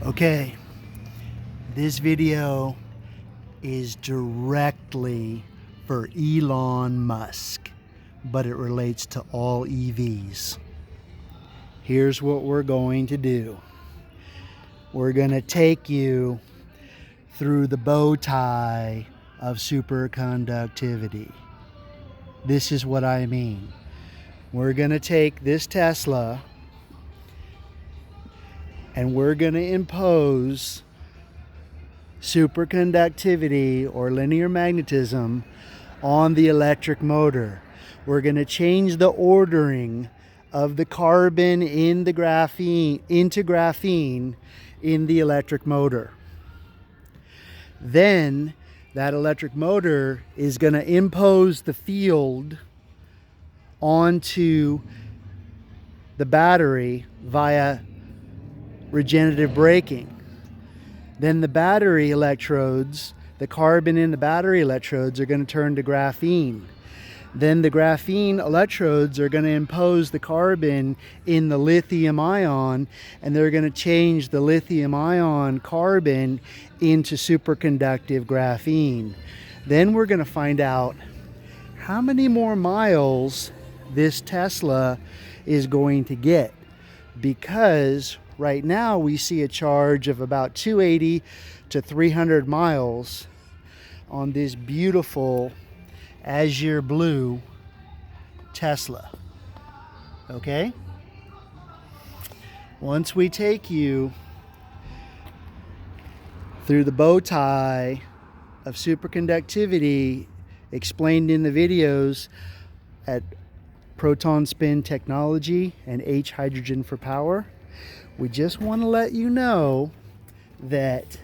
Okay, this video is directly for Elon Musk, but it relates to all EVs. Here's what we're going to do. We're going to take you through the bow tie of superconductivity. This is what I mean. We're going to take this Tesla and we're going to impose superconductivity or linear magnetism on the electric motor. We're going to change the ordering of the carbon in the graphene into graphene in the electric motor. Then that electric motor is going to impose the field onto the battery via regenerative braking. Then the battery electrodes, the carbon in the battery electrodes are going to turn to graphene. Then the graphene electrodes are going to impose the carbon in the lithium ion, and they're going to change the lithium ion carbon into superconductive graphene. Then we're going to find out how many more miles this Tesla is going to get, because right now we see a charge of about 280 to 300 miles on this beautiful azure blue Tesla. Okay? Once we take you through the bow tie of superconductivity explained in the videos at Proton Spin Technology and H Hydrogen for Power, we just want to let you know that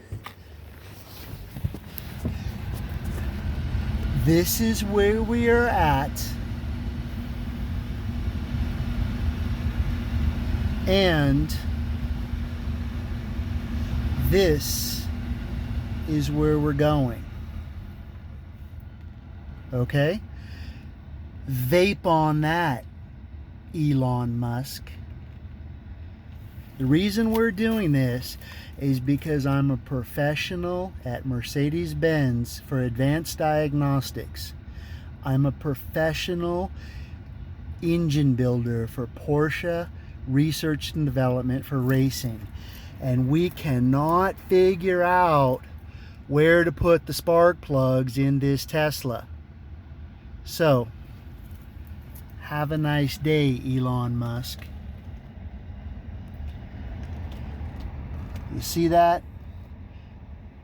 this is where we are at, and this is where we're going. Okay? Vape on that, Elon Musk. The reason we're doing this is because I'm a professional at Mercedes-Benz for advanced diagnostics. I'm a professional engine builder for Porsche research and development for racing. And we cannot figure out where to put the spark plugs in this Tesla. So, have a nice day, Elon Musk. You see that?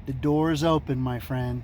The door is open, my friend.